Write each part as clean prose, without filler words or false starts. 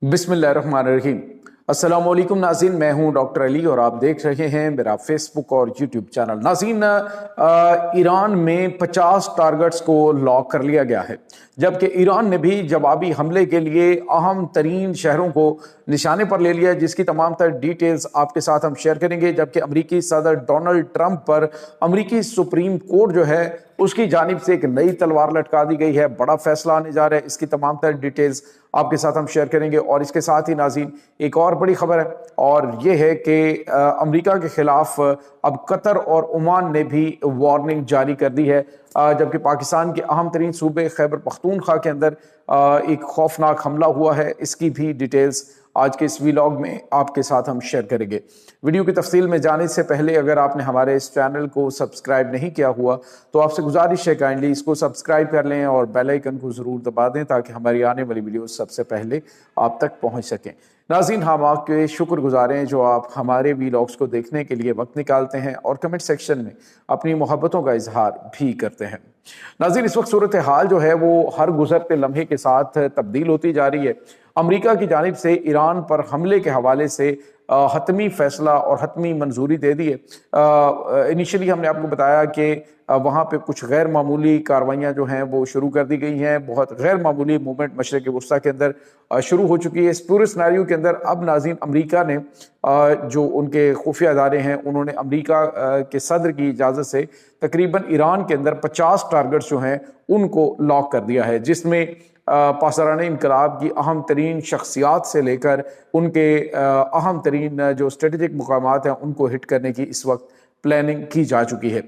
बिस्मिल्लाहिर्रहमानिर्रहीम। अस्सलाम वालेकुम नाज़रीन, मैं हूं डॉक्टर अली और आप देख रहे हैं मेरा फेसबुक और यूट्यूब चैनल। नाज़रीन, ईरान में 50 टारगेट्स को लॉक कर लिया गया है, जबकि ईरान ने भी जवाबी हमले के लिए अहम तरीन शहरों को निशाने पर ले लिया है, जिसकी तमाम तर डिटेल्स आपके साथ हम शेयर करेंगे। जबकि अमरीकी सदर डोनाल्ड ट्रंप पर अमरीकी सुप्रीम कोर्ट जो है उसकी जानिब से एक नई तलवार लटका दी गई है। बड़ा फैसला आने जा रहा है, इसकी तमाम तर डिटेल्स आपके साथ हम शेयर करेंगे। और इसके साथ ही नाज़रीन एक और बड़ी खबर है, और ये है कि अमेरिका के खिलाफ अब कतर और ओमान ने भी वार्निंग जारी कर दी है। जबकि पाकिस्तान के अहम तरीन सूबे खैबर पख्तूनख्वा के अंदर एक खौफनाक हमला हुआ है, इसकी भी डिटेल्स आज के इस वीलॉग में आपके साथ हम शेयर करेंगे। वीडियो की तफसील में जाने से पहले अगर आपने हमारे इस चैनल को सब्सक्राइब नहीं किया हुआ तो आपसे गुजारिश है काइंडली इसको सब्सक्राइब कर लें और बेल आइकन को ज़रूर दबा दें ताकि हमारी आने वाली वीडियो सबसे पहले आप तक पहुंच सकें। नाज़रीन, हम आपके शुक्रगुजार हैं जो आप हमारे वीलॉग्स को देखने के लिए वक्त निकालते हैं और कमेंट सेक्शन में अपनी मोहब्बतों का इजहार भी करते हैं। नाज़रीन, इस वक्त सूरत हाल जो है वो हर गुजरते लम्हे के साथ तब्दील होती जा रही है। अमेरिका की जानिब से ईरान पर हमले के हवाले से हतमी फैसला और हतमी मंजूरी दे दी है। इनिशियली हमने आपको बताया कि वहाँ पे कुछ गैर मामूली कार्रवाइयाँ जो हैं वो शुरू कर दी गई हैं। बहुत गैर मामूली मूवमेंट मशरक़ वस्ता के अंदर शुरू हो चुकी है। इस पूरे सिनेरियो के अंदर अब नाज़रीन अमेरिका ने जो उनके खुफिया अदारे हैं उन्होंने अमेरिका के सदर की इजाज़त से तकरीबन ईरान के अंदर 50 टारगेट्स जो हैं उनको लॉक कर दिया है, जिसमें पासरान इनकलाब की अहम तरीन शख्सियात से लेकर उनके अहम तरीन जो स्ट्रेटेजिक मुकामात हैं उनको हिट करने की इस वक्त प्लानिंग की जा चुकी है।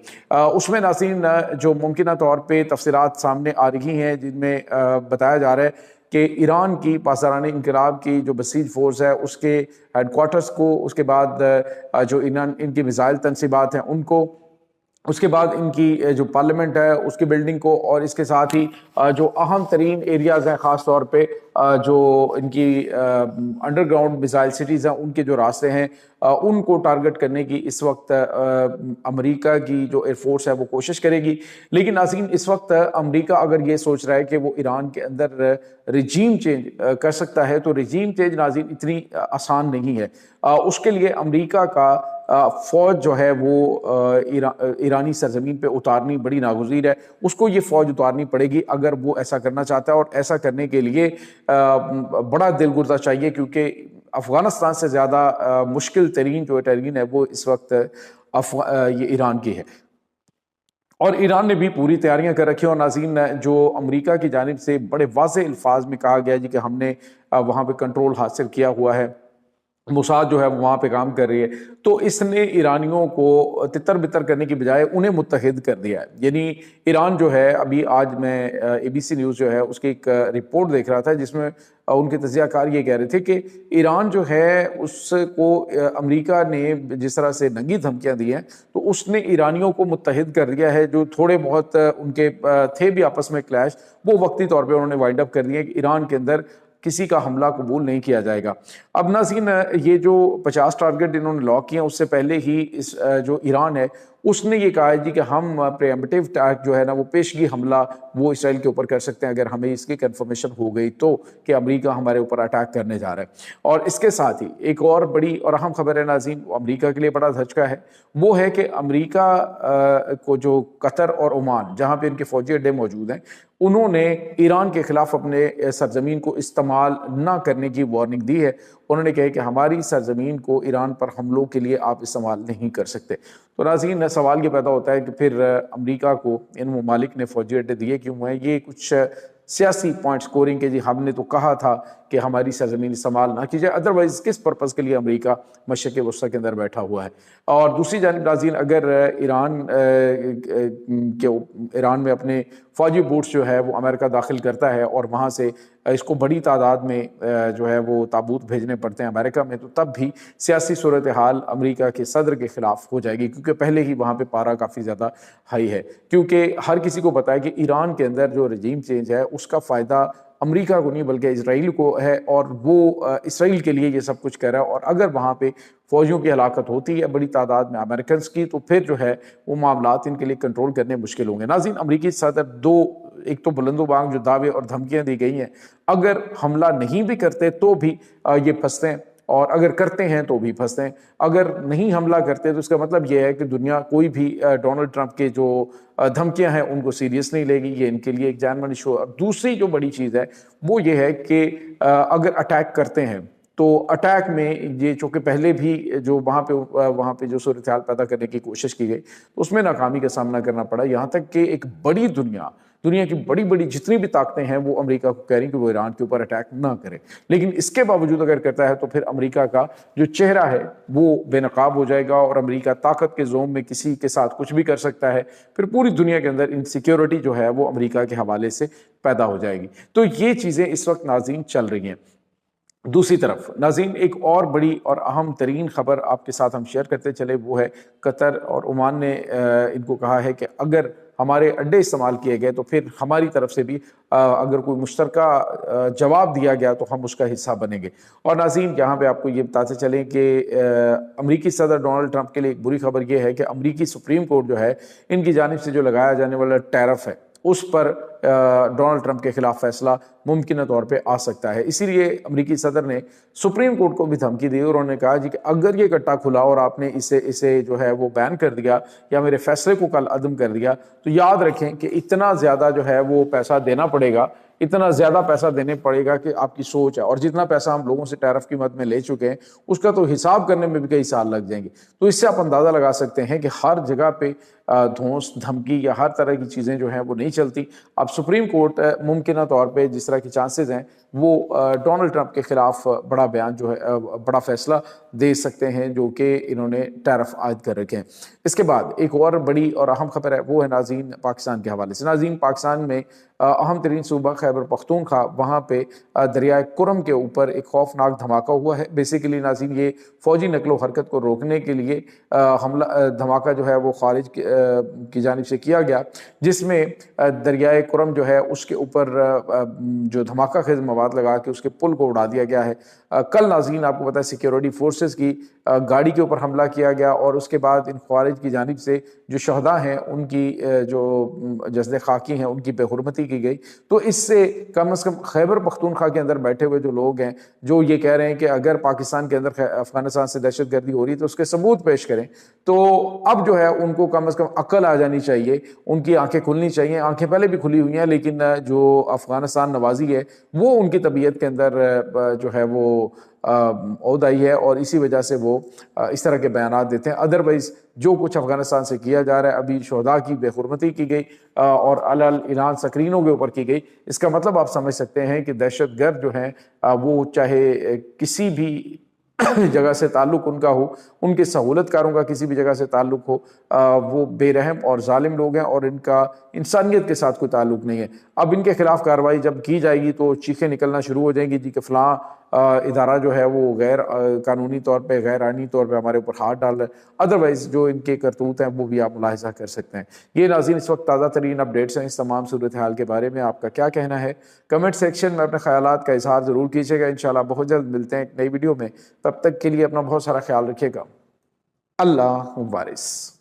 उसमें नाज़रीन जो मुमकिन तौर पे तफसीलात सामने आ रही हैं, जिनमें बताया जा रहा है कि ईरान की पासरान इनकलाब की जो बसीज फोर्स है उसके हेडक्वार्टर्स को, उसके बाद जो इनकी मिसाइल तनसीबात हैं उनको, उसके बाद इनकी जो पार्लियामेंट है उसकी बिल्डिंग को, और इसके साथ ही जो अहम तरीन एरियाज़ हैं ख़ास तौर पे जो इनकी अंडरग्राउंड मिसाइल सिटीज़ हैं उनके जो रास्ते हैं उनको टारगेट करने की इस वक्त अमेरिका की जो एयरफोर्स है वो कोशिश करेगी। लेकिन नाज़रीन, इस वक्त अमेरिका अगर ये सोच रहा है कि वो ईरान के अंदर रजीम चेंज कर सकता है तो रजीम चेंज नाज़रीन इतनी आसान नहीं है। उसके लिए अमेरिका का फ़ौज जो है वो ईरानी सरजमीन पे उतारनी बड़ी नागुज़ीर है। उसको ये फ़ौज उतारनी पड़ेगी अगर वो ऐसा करना चाहता है, और ऐसा करने के लिए बड़ा दिलगुर्दा चाहिए, क्योंकि अफ़गानिस्तान से ज़्यादा मुश्किल तरीन जो टेरीन है वो इस वक्त ये ईरान की है, और ईरान ने भी पूरी तैयारियां कर रखी है। और नाज़रीन, जो अमेरिका की जानिब से बड़े वाज़ेह अल्फाज में कहा गया जी कि हमने वहाँ पे कंट्रोल हासिल किया हुआ है, मोसाद जो है वहाँ पे काम कर रही है, तो इसने ईरानियों को तितर बितर करने की बजाय उन्हें मुत्तहिद कर दिया है। यानी ईरान जो है, अभी आज मैं ABC न्यूज़ जो है उसकी एक रिपोर्ट देख रहा था जिसमें उनके तजियाकार ये कह रहे थे कि ईरान जो है उसको अमेरिका ने जिस तरह से नंगी धमकियाँ दी हैं तो उसने ईरानियों को मुत्तहिद कर दिया है। जो थोड़े बहुत उनके थे भी आपस में क्लैश, वो वक्ती तौर पर उन्होंने वाइंड अप कर दिया कि ईरान के अंदर किसी का हमला कबूल नहीं किया जाएगा। अब नाज़रीन, ये जो 50 टारगेट इन्होंने लॉक किए, उससे पहले ही इस जो ईरान है उसने ये कहा है जी कि हम प्रीएम्प्टिव अटैक जो है ना वो पेशगी हमला वो इसराइल के ऊपर कर सकते हैं अगर हमें इसकी कंफर्मेशन हो गई तो कि अमेरिका हमारे ऊपर अटैक करने जा रहा है। और इसके साथ ही एक और बड़ी और अहम खबर है नाज़रीन, अमेरिका के लिए बड़ा धचका है, वो है कि अमेरिका को जो कतर और ओमान जहाँ पे इनके फौजी अड्डे मौजूद हैं उन्होंने ईरान के खिलाफ अपने सरजमीन को इस्तेमाल ना करने की वार्निंग दी है। उन्होंने कहा कि हमारी सरजमीन को ईरान पर हमलों के लिए आप इस्तेमाल नहीं कर सकते। तो नाज़रीन, सवाल ये पैदा होता है कि फिर अमेरिका को इन ममालिक ने फौजी अड्डे दिए क्यों हैं? ये कुछ सियासी पॉइंट स्कोरिंग के जी हमने तो कहा था कि हमारी सरजमीन इस्तेमाल ना की जाए, अदरवाइज़ किस पर्पज़ के लिए अमेरिका मशरक़ वस्ता के अंदर बैठा हुआ है। और दूसरी जानिब नाज़रीन, अगर ईरान में अपने फौजी बूट्स जो है वो अमेरिका दाखिल करता है और वहाँ से इसको बड़ी तादाद में जो है वो ताबूत भेजने पड़ते हैं अमेरिका में, तो तब भी सियासी सूरत हाल अमेरिका के सदर के ख़िलाफ़ हो जाएगी, क्योंकि पहले ही वहाँ पे पारा काफ़ी ज़्यादा हाई है। क्योंकि हर किसी को पता है कि ईरान के अंदर जो रजीम चेंज है उसका फ़ायदा अमेरिका को नहीं बल्कि इसराइल को है, और वो इसराइल के लिए ये सब कुछ कर रहा है। और अगर वहाँ पे फ़ौजियों की हलाकत होती है बड़ी तादाद में अमेरिकन की, तो फिर जो है वो मामलात इनके लिए कंट्रोल करने मुश्किल होंगे। नाज़रीन, अमेरिकी सदर दो ایک تو بلند و بانگ جو دعوے اور دھمکیاں دی گئی ہیں، اگر حملہ نہیں بھی کرتے تو بھی یہ پھنستے ہیں، اور اگر کرتے ہیں تو بھی پھنستے ہیں۔ اگر نہیں حملہ کرتے تو اس کا مطلب یہ ہے کہ دنیا کوئی بھی ڈونلڈ ٹرمپ کے جو دھمکیاں ہیں ان کو سیریس نہیں لے گی، یہ ان کے لیے ایک جان مانی ایشو ہے۔ دوسری جو بڑی چیز ہے وہ یہ ہے کہ اگر اٹیک کرتے ہیں تو اٹیک میں یہ چونکہ پہلے بھی جو وہاں پہ جو صورتحال پیدا کرنے کی کوشش کی گئی تو اس میں ناکامی کا سامنا کرنا پڑا، یہاں تک کہ ایک بڑی دنیا کی بڑی جتنی بھی طاقتیں ہیں وہ امریکہ کو کہہ رہی ہیں کہ وہ ایران کے اوپر اٹیک نہ کرے، لیکن اس کے باوجود اگر کرتا ہے تو پھر امریکہ کا جو چہرہ ہے وہ بے نقاب ہو جائے گا، اور امریکہ طاقت کے زوم میں کسی کے ساتھ کچھ بھی کر سکتا ہے، پھر پوری دنیا کے اندر انسیکیورٹی جو ہے وہ امریکہ کے حوالے سے پیدا ہو جائے گی۔ تو یہ چیزیں اس وقت ناظرین چل رہی ہیں۔ دوسری طرف ناظرین ایک اور بڑی اور اہم ترین خبر آپ کے ساتھ ہم شیئر کرتے چلے، وہ ہے قطر اور عمان نے ان کو کہا ہے کہ اگر ہمارے اڈے استعمال کیے گئے تو پھر ہماری طرف سے بھی اگر کوئی مشترکہ جواب دیا گیا تو ہم اس کا حصہ بنیں گے۔ اور ناظرین یہاں پہ آپ کو یہ بتاتے چلیں کہ امریکی صدر ڈونلڈ ٹرمپ کے لیے ایک بری خبر یہ ہے کہ امریکی سپریم کورٹ جو ہے ان کی جانب سے جو لگایا جانے والا ٹیرف ہے اس پر ڈونلڈ ٹرمپ کے خلاف فیصلہ ممکنہ طور پہ آ سکتا ہے۔ اسی لیے امریکی صدر نے سپریم کورٹ کو بھی دھمکی دی، اور انہوں نے کہا جی کہ اگر یہ کٹا کھلا اور آپ نے اسے جو ہے وہ بین کر دیا یا میرے فیصلے کو کل عدم کر دیا تو یاد رکھیں کہ اتنا زیادہ جو ہے وہ پیسہ دینا پڑے گا، اتنا زیادہ پیسہ دینے پڑے گا کہ آپ کی سوچ ہے، اور جتنا پیسہ ہم لوگوں سے ٹیرف کی مد میں لے چکے ہیں اس کا تو حساب کرنے میں بھی کئی سال لگ جائیں گے۔ تو اس سے آپ اندازہ لگا سکتے ہیں کہ ہر جگہ پہ دھونس دھمکی یا ہر طرح کی چیزیں جو ہیں وہ نہیں چلتی۔ اب سپریم کورٹ ممکنہ طور پہ جس طرح کی چانسز ہیں وہ ڈونلڈ ٹرمپ کے خلاف بڑا بیان جو ہے بڑا فیصلہ دے سکتے ہیں جو کہ انہوں نے ٹیرف عائد کر رکھے ہیں۔ اس کے بعد ایک اور بڑی اور اہم خبر ہے، وہ ہے ناظرین پاکستان کے حوالے سے۔ ناظرین پاکستان میں اہم ترین صوبہ خیبر پختونخوا، وہاں پہ دریائے کرم کے اوپر ایک خوفناک دھماکہ ہوا ہے۔ بیسیکلی ناظرین یہ فوجی نقل و حرکت کو روکنے کے لیے دھماکہ جو ہے وہ خارج کی جانب سے کیا گیا، جس میں دریائے کرم جو ہے اس کے اوپر جو دھماکہ خیز مواد لگا کے اس کے پل کو اڑا دیا گیا ہے۔ کل ناظرین آپ کو پتہ ہے سیکیورٹی فورسز کی گاڑی کے اوپر حملہ کیا گیا، اور اس کے بعد ان خوارج کی جانب سے جو شہداء ہیں ان کی جو جسد خاکی ہیں ان کی بے حرمتی کی گئی۔ تو اس سے کم از کم خیبر پختونخوا کے اندر بیٹھے ہوئے جو لوگ ہیں جو یہ کہہ رہے ہیں کہ اگر پاکستان کے اندر افغانستان سے دہشت گردی ہو رہی ہے تو اس کے ثبوت پیش کریں، تو اب جو ہے ان کو کم از کم عقل آ جانی چاہیے، ان کی آنکھیں کھلنی چاہیے۔ آنکھیں پہلے بھی کھلی ہوئی ہیں لیکن جو افغانستان نوازی ہے وہ ان کی طبیعت کے اندر جو ہے وہ عود آئی ہے، اور اسی وجہ سے وہ اس طرح کے بیانات دیتے ہیں۔ ادروائز جو کچھ افغانستان سے کیا جا رہا ہے، ابھی شہداء کی بے حرمتی کی گئی اور اعلان سکرینوں کے اوپر کی گئی، اس کا مطلب آپ سمجھ سکتے ہیں کہ دہشت گرد جو ہیں وہ چاہے کسی بھی جگہ سے تعلق ان کا ہو، ان کے سہولت کاروں کا کسی بھی جگہ سے تعلق ہو، وہ بے رحم اور ظالم لوگ ہیں اور ان کا انسانیت کے ساتھ کوئی تعلق نہیں ہے۔ اب ان کے خلاف کارروائی جب کی جائے گی تو چیخیں نکلنا شروع ہو جائیں گی جی کہ فلاں ادارہ جو ہے وہ غیر قانونی طور پہ غیر آئینی طور پہ ہمارے اوپر ہاتھ ڈال رہا ہے۔ ادروائز جو ان کے کرتوت ہیں وہ بھی آپ ملاحظہ کر سکتے ہیں۔ یہ ناظرین اس وقت تازہ ترین اپڈیٹس ہیں اس تمام صورتحال کے بارے میں، آپ کا کیا کہنا ہے؟ کمنٹ سیکشن میں اپنے خیالات کا اظہار ضرور کیجیے گا۔ انشاءاللہ بہت جلد ملتے ہیں ایک نئی ویڈیو میں، تب تک کے لیے اپنا بہت سارا خیال رکھیے گا۔ اللہ وارث۔